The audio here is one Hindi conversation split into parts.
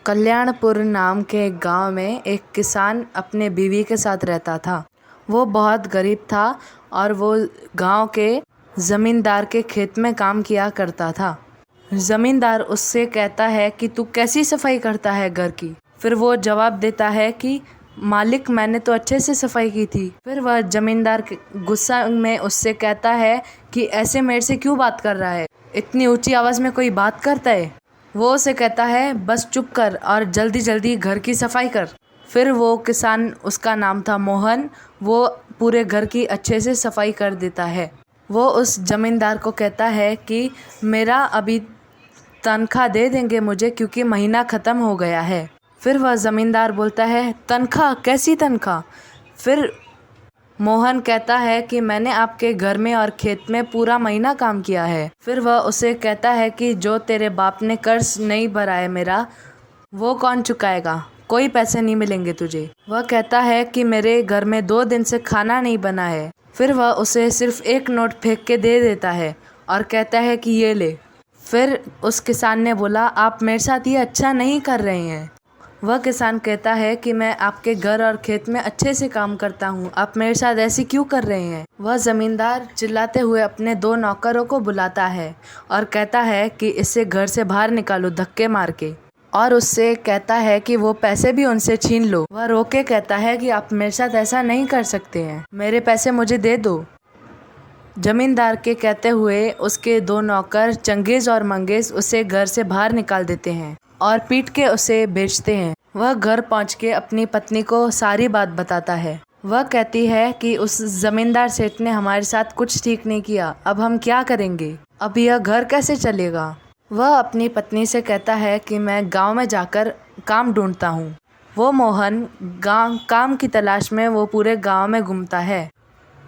कल्याणपुर नाम के एक गांव में एक किसान अपने बीवी के साथ रहता था। वो बहुत गरीब था और वो गांव के ज़मींदार के खेत में काम किया करता था। ज़मींदार उससे कहता है कि तू कैसी सफाई करता है घर की। फिर वो जवाब देता है कि मालिक, मैंने तो अच्छे से सफाई की थी। फिर वह ज़मींदार गुस्सा में उससे कहता है कि ऐसे मेरे से क्यों बात कर रहा है, इतनी ऊंची आवाज़ में कोई बात करता है। वो उसे कहता है बस चुप कर और जल्दी जल्दी घर की सफाई कर। फिर वो किसान, उसका नाम था मोहन, वो पूरे घर की अच्छे से सफाई कर देता है। वो उस ज़मींदार को कहता है कि मेरा अभी तनख्वाह दे देंगे मुझे, क्योंकि महीना ख़त्म हो गया है। फिर वह ज़मींदार बोलता है तनख्वाह, कैसी तनख्वाह? फिर मोहन कहता है कि मैंने आपके घर में और खेत में पूरा महीना काम किया है। फिर वह उसे कहता है कि जो तेरे बाप ने कर्ज नहीं भरा है मेरा, वो कौन चुकाएगा? कोई पैसे नहीं मिलेंगे तुझे। वह कहता है कि मेरे घर में 2 दिन से खाना नहीं बना है। फिर वह उसे सिर्फ एक नोट फेंक के दे देता है और कहता है कि ये ले। फिर उस किसान ने बोला, आप मेरे साथ ये अच्छा नहीं कर रहे हैं। वह किसान कहता है कि मैं आपके घर और खेत में अच्छे से काम करता हूँ, आप मेरे साथ ऐसे क्यों कर रहे हैं? वह ज़मींदार चिल्लाते हुए अपने 2 नौकरों को बुलाता है और कहता है कि इसे घर से बाहर निकालो धक्के मार के, और उससे कहता है कि वो पैसे भी उनसे छीन लो। वह रो के कहता है कि आप मेरे साथ ऐसा नहीं कर सकते हैं, मेरे पैसे मुझे दे दो। जमींदार के कहते हुए उसके 2 नौकर चंगेज और मंगेज उसे घर से बाहर निकाल देते हैं और पीट के उसे बेचते हैं। वह घर पहुंच के अपनी पत्नी को सारी बात बताता है। वह कहती है कि उस जमींदार सेठ ने हमारे साथ कुछ ठीक नहीं किया, अब हम क्या करेंगे? अब यह घर कैसे चलेगा? वह अपनी पत्नी से कहता है कि मैं गांव में जाकर काम ढूंढता हूँ। वो मोहन काम की तलाश में वो पूरे गांव में घूमता है।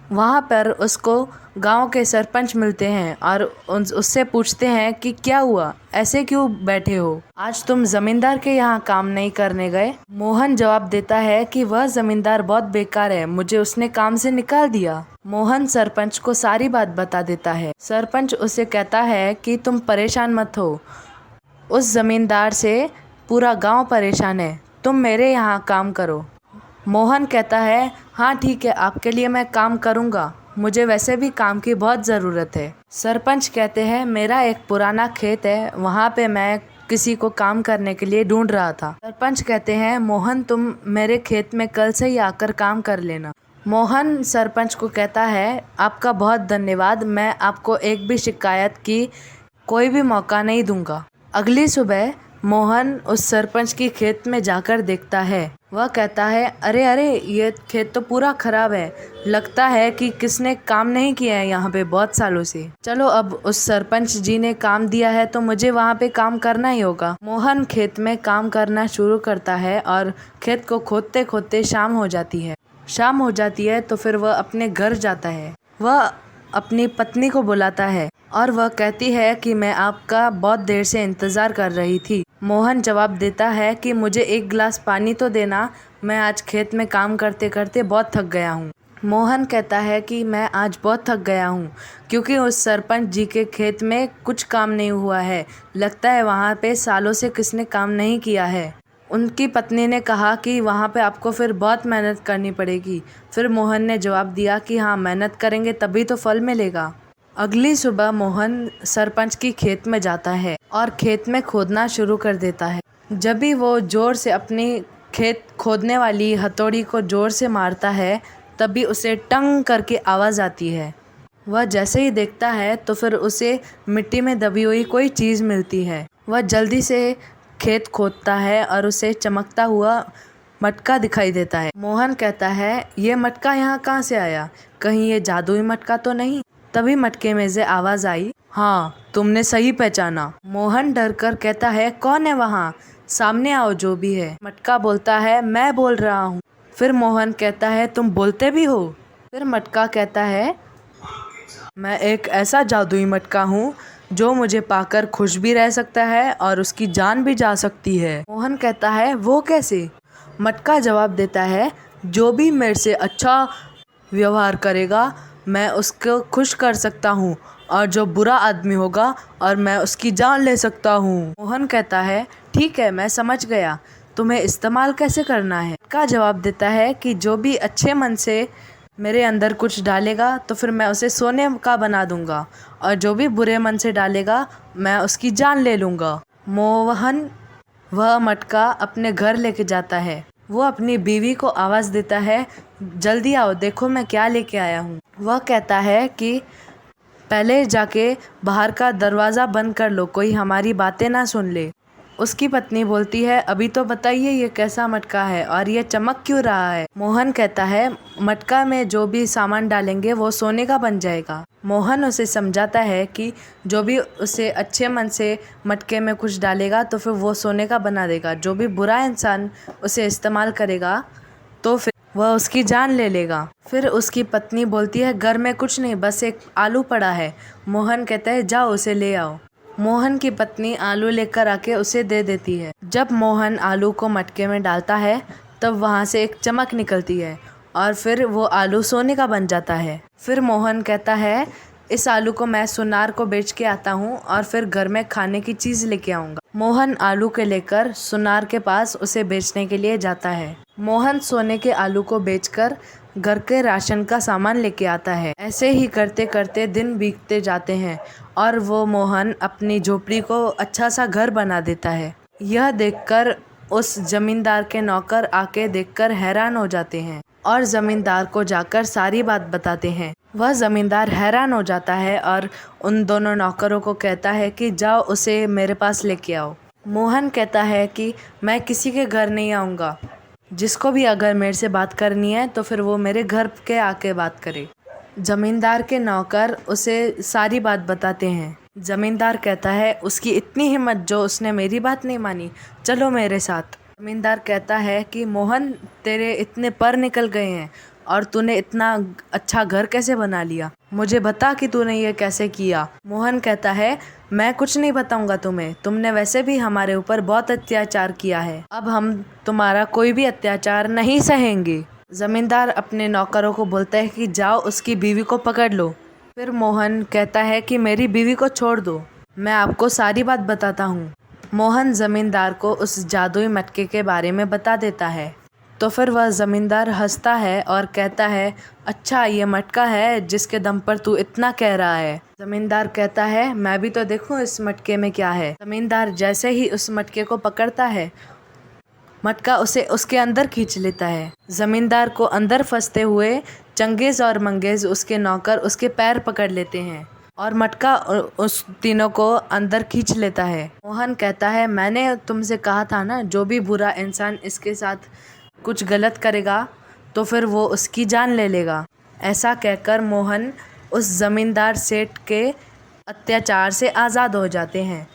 वहाँ पर उसको गांव के सरपंच मिलते हैं और उससे पूछते हैं कि क्या हुआ, ऐसे क्यों बैठे हो, आज तुम जमींदार के यहाँ काम नहीं करने गए? मोहन जवाब देता है कि वह जमींदार बहुत बेकार है, मुझे उसने काम से निकाल दिया। मोहन सरपंच को सारी बात बता देता है। सरपंच उसे कहता है कि तुम परेशान मत हो, उस जमींदार से पूरा गाँव परेशान है, तुम मेरे यहाँ काम करो। मोहन कहता है हाँ ठीक है, आपके लिए मैं काम करूँगा, मुझे वैसे भी काम की बहुत ज़रूरत है। सरपंच कहते हैं मेरा एक पुराना खेत है, वहाँ पे मैं किसी को काम करने के लिए ढूंढ रहा था। सरपंच कहते हैं मोहन, तुम मेरे खेत में कल से ही आकर काम कर लेना। मोहन सरपंच को कहता है आपका बहुत धन्यवाद, मैं आपको एक भी शिकायत की कोई भी मौका नहीं दूंगा। अगली सुबह मोहन उस सरपंच की खेत में जाकर देखता है। वह कहता है अरे अरे, ये खेत तो पूरा खराब है, लगता है कि किसने काम नहीं किया है यहाँ पे बहुत सालों से। चलो, अब उस सरपंच जी ने काम दिया है तो मुझे वहाँ पे काम करना ही होगा। मोहन खेत में काम करना शुरू करता है और खेत को खोदते खोदते शाम हो जाती है तो फिर वह अपने घर जाता है। वह अपनी पत्नी को बुलाता है और वह कहती है कि मैं आपका बहुत देर से इंतज़ार कर रही थी। मोहन जवाब देता है कि मुझे 1 गिलास पानी तो देना, मैं आज खेत में काम करते करते बहुत थक गया हूँ। मोहन कहता है कि मैं आज बहुत थक गया हूँ क्योंकि उस सरपंच जी के खेत में कुछ काम नहीं हुआ है, लगता है वहाँ पे सालों से किसने काम नहीं किया है। उनकी पत्नी ने कहा कि वहाँ पे आपको फिर बहुत मेहनत करनी पड़ेगी। फिर मोहन ने जवाब दिया कि हाँ, मेहनत करेंगे तभी तो फल मिलेगा। अगली सुबह मोहन सरपंच की खेत में जाता है और खेत में खोदना शुरू कर देता है। जब भी वो जोर से अपनी खेत खोदने वाली हथौड़ी को जोर से मारता है, तभी उसे टंग करके आवाज़ आती है। वह जैसे ही देखता है तो फिर उसे मिट्टी में दबी हुई कोई चीज़ मिलती है। वह जल्दी से खेत खोदता है और उसे चमकता हुआ मटका दिखाई देता है। मोहन कहता है ये मटका यहाँ कहाँ से आया, कहीं ये जादुई मटका तो नहीं? तभी मटके में से आवाज़ आई, हाँ तुमने सही पहचाना। मोहन डर कर कहता है कौन है वहाँ, सामने आओ जो भी है। मटका बोलता है मैं बोल रहा हूँ। फिर मोहन कहता है तुम बोलते भी हो? फिर मटका कहता है मैं एक ऐसा जादुई मटका हूँ जो मुझे पाकर खुश भी रह सकता है और उसकी जान भी जा सकती है। मोहन कहता है वो कैसे? मटका जवाब देता है जो भी मेरे से अच्छा व्यवहार करेगा मैं उसको खुश कर सकता हूँ और जो बुरा आदमी होगा और मैं उसकी जान ले सकता हूँ। मोहन कहता है ठीक है, मैं समझ गया, तुम्हें इस्तेमाल कैसे करना है। मटका जवाब देता है कि जो भी अच्छे मन से मेरे अंदर कुछ डालेगा तो फिर मैं उसे सोने का बना दूंगा, और जो भी बुरे मन से डालेगा मैं उसकी जान ले लूँगा। मोहन वह मटका अपने घर लेके जाता है। वो अपनी बीवी को आवाज़ देता है, जल्दी आओ, देखो मैं क्या लेके आया हूँ। वह कहता है कि पहले जाके बाहर का दरवाज़ा बंद कर लो, कोई हमारी बातें ना सुन ले। उसकी पत्नी बोलती है अभी तो बताइए ये कैसा मटका है और ये चमक क्यों रहा है। मोहन कहता है मटका में जो भी सामान डालेंगे वो सोने का बन जाएगा। मोहन उसे समझाता है कि जो भी उसे अच्छे मन से मटके में कुछ डालेगा तो फिर वो सोने का बना देगा, जो भी बुरा इंसान उसे इस्तेमाल करेगा तो फिर वह उसकी जान ले लेगा। फिर उसकी पत्नी बोलती है घर में कुछ नहीं, बस एक आलू पड़ा है। मोहन कहता है जाओ उसे ले आओ। मोहन की पत्नी आलू लेकर आके उसे दे देती है। जब मोहन आलू को मटके में डालता है तब वहाँ से एक चमक निकलती है और फिर वो आलू सोने का बन जाता है। फिर मोहन कहता है इस आलू को मैं सुनार को बेच के आता हूँ और फिर घर में खाने की चीज़ लेके आऊँगा। मोहन आलू के लेकर सुनार के पास उसे बेचने के लिए जाता है। मोहन सोने के आलू को बेचकर घर के राशन का सामान लेके आता है। ऐसे ही करते करते दिन बीतते जाते हैं और वो मोहन अपनी झोपड़ी को अच्छा सा घर बना देता है। यह देखकर उस जमींदार के नौकर आके देखकर हैरान हो जाते हैं और जमींदार को जाकर सारी बात बताते हैं। वह जमींदार हैरान हो जाता है और उन दोनों नौकरों को कहता है कि जाओ उसे मेरे पास लेके आओ। मोहन कहता है कि मैं किसी के घर नहीं आऊँगा, जिसको भी अगर मेरे से बात करनी है तो फिर वो मेरे घर के आके बात करे। जमींदार के नौकर उसे सारी बात बताते हैं। जमींदार कहता है उसकी इतनी हिम्मत जो उसने मेरी बात नहीं मानी, चलो मेरे साथ। जमींदार कहता है कि मोहन तेरे इतने पर निकल गए हैं और तूने इतना अच्छा घर कैसे बना लिया, मुझे बता कि तूने ये कैसे किया। मोहन कहता है मैं कुछ नहीं बताऊंगा तुम्हें, तुमने वैसे भी हमारे ऊपर बहुत अत्याचार किया है, अब हम तुम्हारा कोई भी अत्याचार नहीं सहेंगे। जमींदार अपने नौकरों को बोलता है कि जाओ उसकी बीवी को पकड़ लो। फिर मोहन कहता है कि मेरी बीवी को छोड़ दो, मैं आपको सारी बात बताता हूँ। मोहन जमींदार को उस जादुई मटके के बारे में बता देता है। तो फिर वह जमींदार हंसता है और कहता है अच्छा ये मटका है जिसके दम पर तू इतना कह रहा है। जमींदार कहता है मैं भी तो देखूं इस मटके में क्या है। जमींदार जैसे ही उस मटके को पकड़ता है मटका उसे उसके अंदर खींच लेता है। जमींदार को अंदर फंसते हुए चंगेज और मंगेज उसके नौकर उसके पैर पकड़ लेते हैं और मटका उस तीनों को अंदर खींच लेता है। मोहन कहता है मैंने तुमसे कहा था ना, जो भी बुरा इंसान इसके साथ कुछ गलत करेगा तो फिर वो उसकी जान ले लेगा। ऐसा कहकर मोहन उस जमींदार सेठ के अत्याचार से आज़ाद हो जाते हैं।